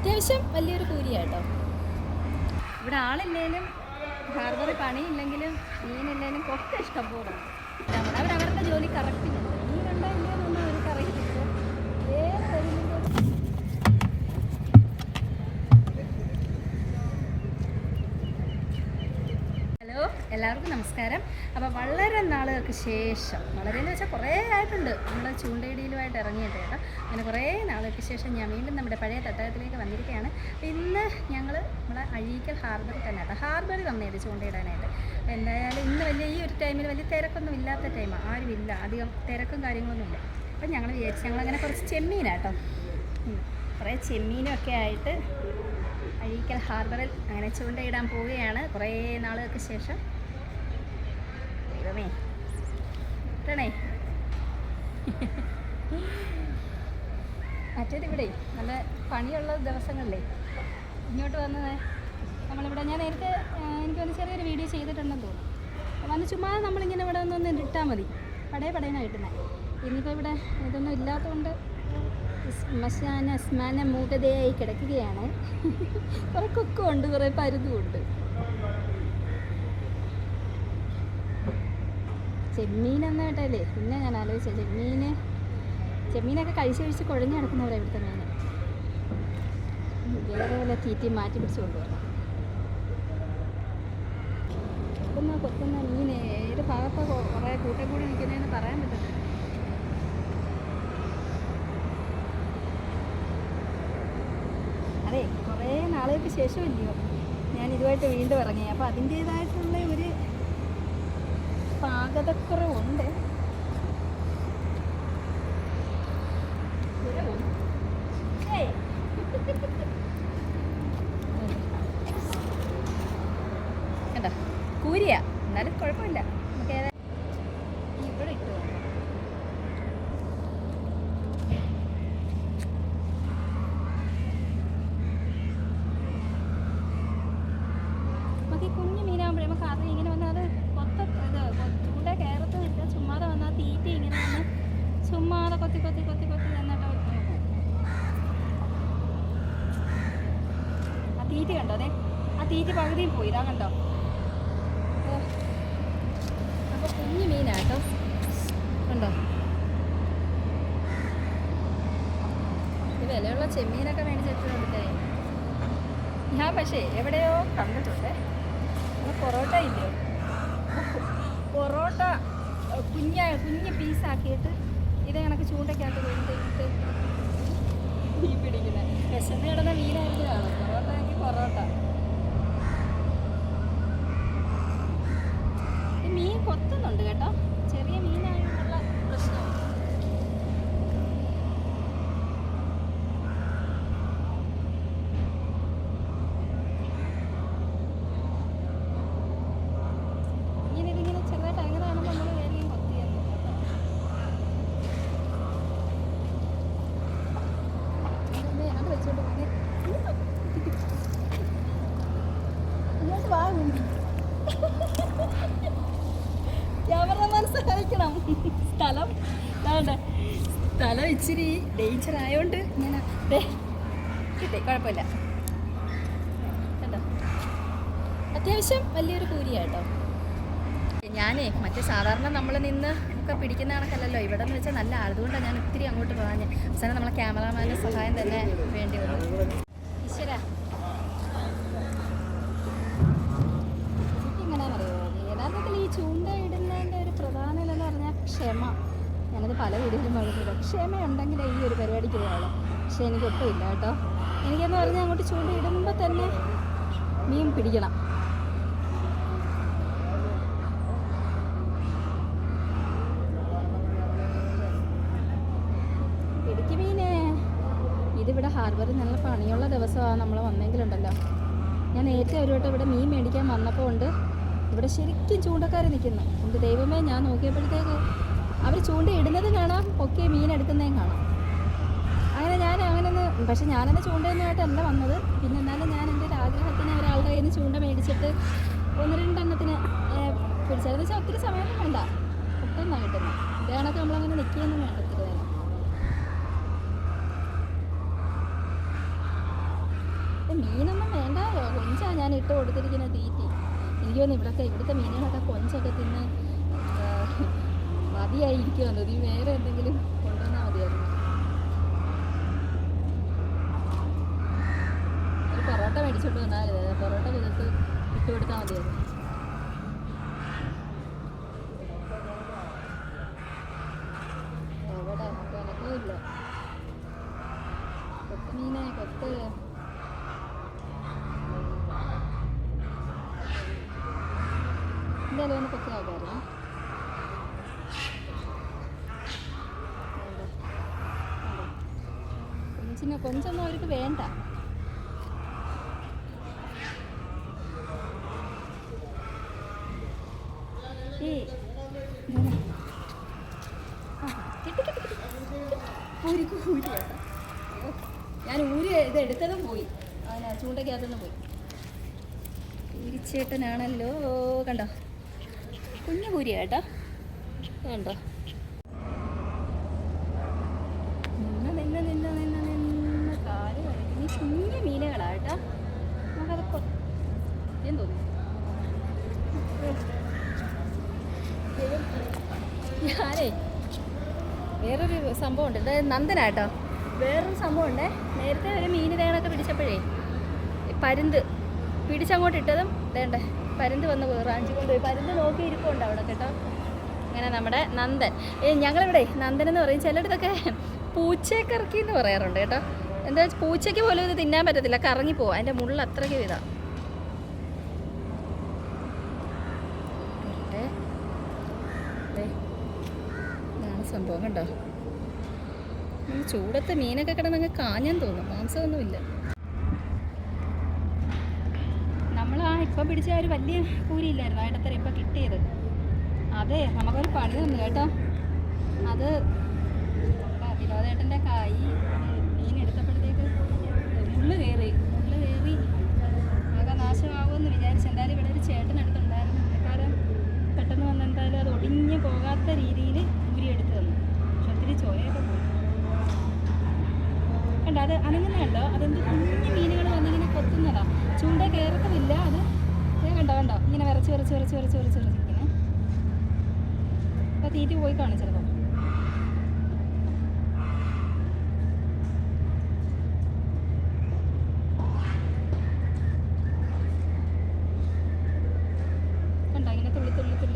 അത്യാവശ്യം വലിയൊരു കൂലിയാട്ടോ. ഇവിടെ ആളില്ലേലും ഹാർബറിൽ പണിയില്ലെങ്കിലും മീനില്ലെങ്കിലും ഒക്കെ ഇഷ്ടം പോലെ അവരവരുടെ ജോലി കറക്റ്റിനുണ്ട്. മീനുണ്ടോ ഇല്ലെന്നൊന്നും അവർക്ക് അറിയത്തില്ല. ഹലോ, എല്ലാവർക്കും നമസ്കാരം. അപ്പോൾ വളരെ നാളുകൾക്ക് ശേഷം, വളരെ എന്ന് വെച്ചാൽ കുറേ ആയിട്ടുണ്ട് നമ്മൾ ചൂണ്ടയിടിയിലുമായിട്ട് ഇറങ്ങിയിട്ട് കേട്ടോ. അങ്ങനെ കുറേ നാളുകൾക്ക് ശേഷം ഞാൻ വീണ്ടും നമ്മുടെ പഴയ തട്ടകത്തിലേക്ക് വന്നിരിക്കുകയാണ്. ഇന്ന് ഞങ്ങൾ നമ്മളെ അഴീക്കൽ ഹാർബറിൽ തന്നെ കേട്ടോ, ഹാർബറിൽ വന്നേത് ചൂണ്ടയിടാനായിട്ട്. എന്തായാലും ഇന്ന് വലിയ ഈ ഒരു ടൈമിൽ വലിയ തിരക്കൊന്നും ഇല്ലാത്ത ടൈമാണ്, ആരുമില്ല, അധികം തിരക്കും കാര്യങ്ങളൊന്നുമില്ല. അപ്പം ഞങ്ങൾ വിചാരിച്ചു ഞങ്ങളങ്ങനെ കുറച്ച് ചെമ്മീനാട്ടോ, കുറേ ചെമ്മീനൊക്കെ ആയിട്ട് അഴീക്കൽ ഹാർബറിൽ അങ്ങനെ ചൂണ്ടയിടാൻ പോവുകയാണ് കുറേ നാളുകൾക്ക് ശേഷം. ഇടണേ മറ്റേത് ഇവിടെ നല്ല പണിയുള്ള ദിവസങ്ങളിലേ ഇങ്ങോട്ട് വന്നത് നമ്മളിവിടെ ഞാൻ നേരത്തെ എനിക്ക് വന്ന് ചെറിയൊരു വീഡിയോ ചെയ്തിട്ടുണ്ടെന്ന് തോന്നുന്നു. വന്ന് ചുമ്മാ നമ്മളിങ്ങനെ ഇവിടെ ഒന്ന് ഇട്ടാൽ മതി, പടേന്ന് കിട്ടുന്നത്. ഇന്നിപ്പോൾ ഇവിടെ ഇതൊന്നും ഇല്ലാത്തതുകൊണ്ട് ശ്മശാന മൂകതയായി കിടക്കുകയാണ്. കുറേ കൊക്കുമുണ്ട്, കുറേ പരുതുമുണ്ട്. ചെമ്മീനെന്ന് കേട്ടല്ലേ പിന്നെ ഞാൻ ആലോചിച്ചത്, ചെമ്മീനൊക്കെ കഴിച്ച് കുഴഞ്ഞ് കിടക്കുന്നവരാണ് ഇവിടുത്തെ മീൻ. വേറെ വല്ല തീറ്റി മാറ്റി പിടിച്ച് കൊണ്ടുവരണം. കൊത്തുന്ന മീൻ ഏത് ഭാഗത്ത് കുറേ കൂട്ടം കൂടി നിൽക്കുന്നതെന്ന് പറയാൻ പറ്റുന്നത്. അതെ, കുറേ നാളുകൾക്ക് ശേഷമല്ലയോ ഞാൻ ഇതുമായിട്ട് വീണ്ടും ഇറങ്ങി. അപ്പോൾ അതിൻ്റേതായിട്ടുള്ള ഒരു പാകതക്കുറവുണ്ട്. കണ്ടോ, കൂരിയാ, എന്നാലും കുഴപ്പമില്ല. നമുക്ക് ഇവിടെ ഇട്ടു നമുക്ക് ഈ കുഞ്ഞു മീനാകുമ്പോഴേ നമുക്ക് അത് ഇങ്ങനെ വന്നാൽ അത് ചൂണ്ട കയറത്തുമില്ല. ചുമ്മാതെ വന്നാൽ തീറ്റ ഇങ്ങനെ വന്ന് ചുമ്മാതെ കൊത്തി തന്നിട്ട് ആ തീറ്റ കണ്ടോ, അതെ ആ തീറ്റ പകുതിയും പോയി, ഇതാ കണ്ടോ. അപ്പോൾ കുഞ്ഞു മീനാട്ടോ, കണ്ടോ. ഇത് വിലയുള്ള ചെമ്മീനൊക്കെ മേടിച്ചിട്ട് കൊടുത്തേ. ഞാൻ പക്ഷേ എവിടെയോ കണ്ടിട്ടുണ്ട് പൊറോട്ട ഇല്ലയോ, പൊറോട്ട കുഞ്ഞ് പീസാക്കിയിട്ട് ഇതേ കണക്ക് ചൂണ്ടയ്ക്കകത്ത് കൊണ്ടിട്ട് മീൻ പിടിക്കുന്നത്. വിശന്ന് കിടന്ന മീനായിരുന്നു കാണും. പൊറോട്ട ആണെങ്കിൽ പൊറോട്ട. ഈ മീൻ കൊത്തുന്നുണ്ട് കേട്ടോ, ചെറിയ മീനായുള്ള പ്രശ്നമാണ്. ക്യാമറമാൻ സഹായിക്കണം. സ്ഥലം ഇച്ചിരി ഡേഞ്ചർ ആയതുകൊണ്ട് ഇങ്ങനെ കിട്ടേ, കുഴപ്പമില്ല കേട്ടോ. അത്യാവശ്യം വലിയൊരു കൂലിയാട്ടോ. ഞാനേ മറ്റേ സാധാരണ നമ്മൾ നിന്ന് ഒക്കെ പിടിക്കുന്ന കണക്കല്ലല്ലോ ഇവിടെ എന്ന് വെച്ചാൽ നല്ല അതുകൊണ്ടാണ് ഞാൻ ഇത്തിരി അങ്ങോട്ട് പോകാഞ്ഞ്. അവസാനം നമ്മളെ ക്യാമറാമാൻ്റെ സഹായം തന്നെ വേണ്ടി വന്നു. ഈശ്വര, യഥാർത്ഥത്തിൽ ഈ ചൂണ്ട ഇടുന്നതിൻ്റെ ഒരു പ്രധാന എന്ന് പറഞ്ഞാൽ ക്ഷമ. ഞാനത് പല വീടുകളിലും പറഞ്ഞില്ല, ക്ഷമയുണ്ടെങ്കിൽ ഈ ഒരു പരിപാടിക്ക് പോകാം. പക്ഷെ എനിക്ക് ഒട്ടുമില്ല കേട്ടോ. എനിക്കെന്ന് പറഞ്ഞാൽ അങ്ങോട്ട് ചൂണ്ട ഇടുമ്പോൾ തന്നെ മീൻ പിടിക്കണം. പിടിക്ക് മീനേ. ഇതിവിടെ ഹാർബറിൽ നല്ല പണിയുള്ള ദിവസമാണ് നമ്മൾ വന്നെങ്കിലുണ്ടല്ലോ. ഞാൻ നേരത്തെ ഒരു വട്ടം ഇവിടെ മീൻ മേടിക്കാൻ വന്നപ്പോൾ ഉണ്ട് ഇവിടെ ശരിക്കും ചൂണ്ടക്കാർ നിൽക്കുന്നു. എൻ്റെ ദൈവമേ, ഞാൻ നോക്കിയപ്പോഴത്തേക്ക് അവർ ചൂണ്ട ഇടുന്നതും കാണാം, ഒക്കെ മീൻ എടുക്കുന്നതും കാണാം. അങ്ങനെ പക്ഷെ ഞാനെന്നെ ചൂണ്ടയൊന്നുമായിട്ടല്ല വന്നത്. പിന്നെ എന്നാലും ഞാൻ എൻ്റെ ഒരു ആഗ്രഹത്തിന് ഒരാളുടെ കയ്യിൽ നിന്ന് ചൂണ്ട മേടിച്ചിട്ട് 1-2 എണ്ണത്തിന് പിടിച്ചതെന്ന് വെച്ചാൽ ഒത്തിരി സമയമൊന്നും വേണ്ട, പെട്ടെന്നാണ് കിട്ടുന്നത്. ഇതേ കണക്ക് നമ്മളങ്ങനെ നിൽക്കുകയൊന്നും വേണ്ട ഒത്തിരി നേരം. മീനൊന്നും വേണ്ടായോ, കൊഞ്ചാ ഞാൻ ഇട്ട് കൊടുത്തിരിക്കുന്ന തീറ്റി. എനിക്ക് തോന്നുന്നു ഇവിടുത്തെ മീനുകളൊക്കെ കൊഞ്ചൊക്കെ തിന്ന് മതിയായിരിക്കുമെന്ന്. നീ വേറെ എന്തെങ്കിലും കൊണ്ടുവന്നാൽ മതിയായിരുന്നു. ഒരു പൊറോട്ട മേടിച്ചോണ്ട് വന്നാൽ പൊറോട്ട കുതിർത്ത് ഇട്ട് കൊടുത്താൽ മതിയായിരുന്നു. എവിടെ കണക്കില്ല. കൊത്ത് മീനെ കൊത്ത് എന്തായാലും ഒന്ന് കൊത്തി ആക്കായിരുന്നു. കൊഞ്ചൊന്നും അവർക്ക് വേണ്ട. ഞാൻ ഊരി ഇത് എടുത്തതും പോയി, അതിനാ ചൂണ്ടയ്ക്കകത്തുനിന്ന് പോയി. ഊരിച്ചേട്ടനാണല്ലോ, കണ്ടോ കുഞ്ഞു കൂരിയാ കേട്ടോ, കണ്ടോ. നിന്ന് കാല് കളിക്കുന്ന കുഞ്ഞു മീനുകളാ കേട്ടോ. നമുക്കത് കൊത്തിയെന്ന് തോന്നുന്നു. ഞാനേ വേറൊരു സംഭവം ഉണ്ട്, അതായത് നന്ദനാട്ടോ. വേറൊരു സംഭവം ഉണ്ടേ. നേരത്തെ ഒരു മീൻ തേണൊക്കെ പിടിച്ചപ്പോഴേ പരുന്ത് പിടിച്ചങ്ങോട്ട് ഇട്ടതും വേണ്ടേ പരുന്ത് വന്ന് റാഞ്ചി കൊണ്ടുപോയി. പരുന്ത് നോക്കി ഇരിപ്പുണ്ട് അവിടെ കേട്ടോ. അങ്ങനെ നമ്മുടെ നന്ദൻ, ഞങ്ങളിവിടെ നന്ദൻ എന്ന് പറയും. ചിലയിടത്തൊക്കെ പൂച്ചക്കറക്കി എന്ന് പറയാറുണ്ട് കേട്ടോ. എന്താ വെച്ചാൽ പൂച്ചയ്ക്ക് പോലും ഇത് തിന്നാൻ പറ്റത്തില്ല, കറങ്ങിപ്പോവും. അതിൻ്റെ മുള്ള അത്രയ്ക്ക് ഇതാണ്. ഇതാണ് സംഭവം കണ്ടോ. ചൂടത്തെ മീനൊക്കെ കിടന്നങ്ങ് കാഞ്ഞെന്ന് തോന്നും, മാംസമൊന്നുമില്ല. നമ്മൾ ഇപ്പം പിടിച്ച ഒരു വലിയ കൂരിയില്ലായിരുന്നു ഇടത്തര ഇപ്പം കിട്ടിയത്. അതെ, നമുക്കൊരു പണി തന്നു കേട്ടോ. അത് വിനോദേട്ടൻ്റെ മീൻ എടുത്തപ്പോഴത്തേക്ക് മുള്ള് കയറി ആകെ നാശമാകുമെന്ന് വിചാരിച്ചു. എന്തായാലും ഇവിടെ ഒരു ചേട്ടനടുത്തുണ്ടായിരുന്നു. പുള്ളിക്കാരൻ പെട്ടെന്ന് വന്ന് എന്തായാലും അത് ഒടിഞ്ഞ് പോകാത്ത രീതിയിൽ ഊരിയെടുത്ത് തന്നു. പക്ഷെ ഒത്തിരി ചോരയൊക്കെ പോയി കണ്ടോ. അത് അനങ്ങുന്നുണ്ടോ, അതെന്ത് കുഞ്ഞു മീനുകൾ വന്നിങ്ങനെ കൊത്തുന്നതാ. ചൂണ്ട കയറത്തുമില്ല. അത് കണ്ടോ ഇങ്ങനെ വിറച്ച് ഇങ്ങനെ. അപ്പോൾ തീറ്റി പോയി കാണും ചിലപ്പോൾ. കണ്ടോ ഇങ്ങനെ തുള്ളി നിൽക്കുന്നു.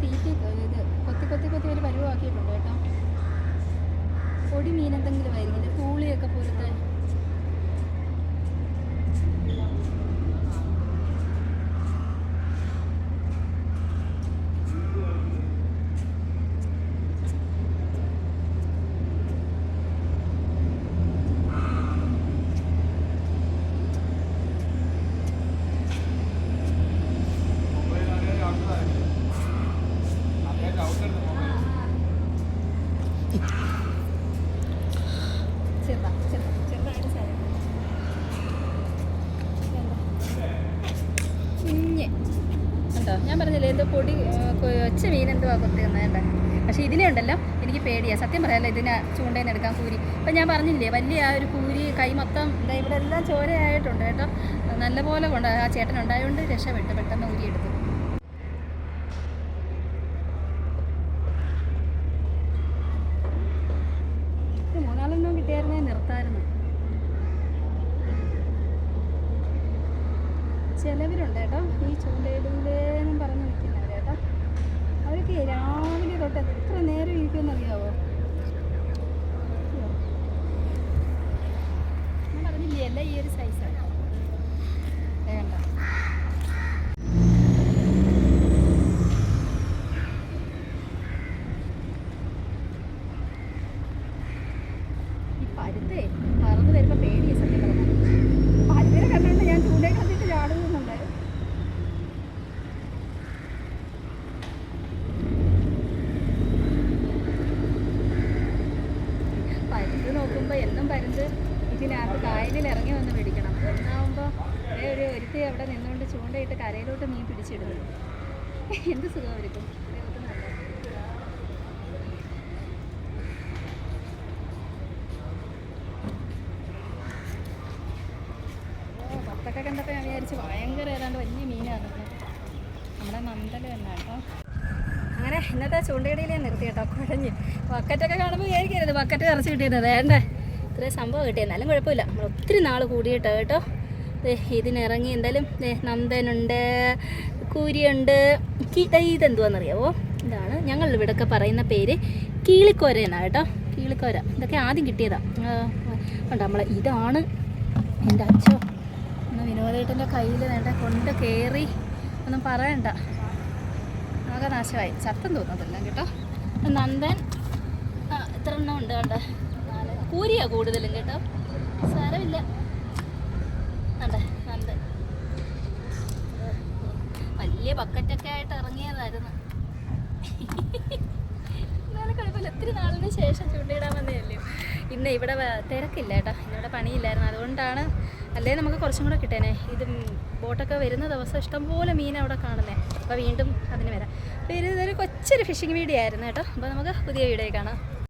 തീറ്റി ഇത് കൊത്തി ഒരു പരുവാക്കിയിട്ടുണ്ട് കേട്ടോ. പൊടി മീൻ എന്തെങ്കിലും ആയിരിക്കും, കൂളിയൊക്കെ പോലത്തെ. ചെറുതായിട്ട് സാരം കുഞ്ഞ് കണ്ടോ. ഞാൻ പറഞ്ഞില്ലേ എന്തോ പൊടി ഒച്ച മീൻ എന്തുവാ കൊത്തിയെന്ന് കേട്ടോ. പക്ഷേ ഇതിനെ ഉണ്ടല്ലോ എനിക്ക് പേടിയാണ് സത്യം പറയാമല്ലോ. ഇതിനെ ചൂണ്ടയിൽ നിന്ന് എടുക്കാൻ കൂരി. അപ്പം ഞാൻ പറഞ്ഞില്ലേ വലിയ ആ ഒരു കൂരി കൈ മൊത്തം ഇവിടെ എല്ലാം ചോരയായിട്ടുണ്ട് കേട്ടോ. നല്ലപോലെ കൊണ്ട് ആ ചേട്ടൻ ഉണ്ടായതുകൊണ്ട് രക്ഷപ്പെട്ട് പെട്ടെന്ന് ഊരിയെടുത്തു. മൂന്നാലെണ്ണം കിട്ടിയായിരുന്നേ നിർത്തായിരുന്നു. ചിലവരുണ്ട് കേട്ടോ ഈ ചൂണ്ടയിടൂലേന്നും പറഞ്ഞ് നിൽക്കുന്നവർ കേട്ടോ. അവർക്ക് രാവിലെ തൊട്ട് എത്ര നേരം ഇരിക്കുമെന്നറിയാവോ. ഞാൻ പറഞ്ഞില്ലേ എല്ലാം ഈ ഒരു സൈസാണ് വേണ്ട. ഈ പരുത്തേ പറന്ന് വരുമ്പോൾ പേടിയ സത്യം പറഞ്ഞു. പരുത്തിനെ കണ്ടുകൊണ്ട് ഞാൻ ചൂണ്ടയിൽ കത്തിട്ട് ചാടുന്നുണ്ട്. പരുന്ത് നോക്കുമ്പോൾ എന്നും പരുന്ത് ഇതിനകത്ത് കായലിൽ ഇറങ്ങി വന്ന് പിടിക്കണം. എന്നാകുമ്പോൾ ഒരുത്തി അവിടെ നിന്നുകൊണ്ട് ചൂണ്ടയിട്ട് കരയിലോട്ട് മീൻ പിടിച്ചിടുന്നു. എന്ത് സുഖമായിരിക്കും. പത്തൊക്കെ കണ്ടപ്പോൾ ഞാൻ വിചാരിച്ചു ഭയങ്കര ഏതാണ്ട് വലിയ മീനാണ്. നമ്മുടെ നന്തൽ തന്നെ കേട്ടോ. അങ്ങനെ ഇന്നത്തെ ചൂണ്ടയിടയിൽ ഞാൻ നിർത്തി കേട്ടോ. കുഴഞ്ഞ് ബക്കറ്റൊക്കെ കാണുമ്പോൾ വിചാരിക്കരുത് ബക്കറ്റ് നിറച്ച് കിട്ടിയിരുന്നത്. വേണ്ടേ ഇത്രയും സംഭവം കിട്ടിയത്. എന്നാലും കുഴപ്പമില്ല. നമ്മൾ ഒത്തിരി നാൾ കൂടിയിട്ടോ കേട്ടോ. ഇതിനിറങ്ങി എന്തായാലും നന്ദനുണ്ട്, കൂരിയുണ്ട്. ഇതെന്തുവാണെന്നറിയാവോ? ഇതാണ് ഞങ്ങളുടെ ഇവിടെയൊക്കെ പറയുന്ന പേര് കീളിക്കോര എന്നാണ് കേട്ടോ. കീളിക്കോര ഇതൊക്കെ ആദ്യം കിട്ടിയതാണ്. ഉണ്ട് നമ്മളെ ഇതാണ് എൻ്റെ അച്ഛൻ വിനോദേട്ടൻ്റെ കയ്യിൽ വേണ്ട കൊണ്ട് കയറി ഒന്നും പറയണ്ട. ആകെ നാശമായി. ചത്തം തോന്നുന്നില്ല കേട്ടോ. നന്ദൻ എത്ര എണ്ണം ഉണ്ട് കണ്ട. കൂരിയാ കൂടുതലും കേട്ടോ. സാരമില്ല. അതെ നന്ദൻ വലിയ ബക്കറ്റൊക്കെ ആയിട്ട് ഇറങ്ങിയതായിരുന്നു. എന്നാലും കുഴപ്പമില്ല. ഒത്തിരി നാളിന് ശേഷം ചൂണ്ടയിടാൻ വന്നതല്ലേ. ഇന്ന് ഇവിടെ തിരക്കില്ല കേട്ടോ. ഇന്നിവിടെ പണിയില്ലായിരുന്നു. അതുകൊണ്ടാണ്. അല്ലേ നമുക്ക് കുറച്ചും കൂടെ കിട്ടേനെ. ഇത് ബോട്ടൊക്കെ വരുന്ന ദിവസം ഇഷ്ടംപോലെ മീൻ അവിടെ കാണുന്നേ. അപ്പോൾ വീണ്ടും അതിന് വരാം. അപ്പോൾ ഇതൊരു കൊച്ചൊരു ഫിഷിംഗ് വീഡിയോ ആയിരുന്നു കേട്ടോ. അപ്പോൾ നമുക്ക് പുതിയ വീഡിയോ കാണാം.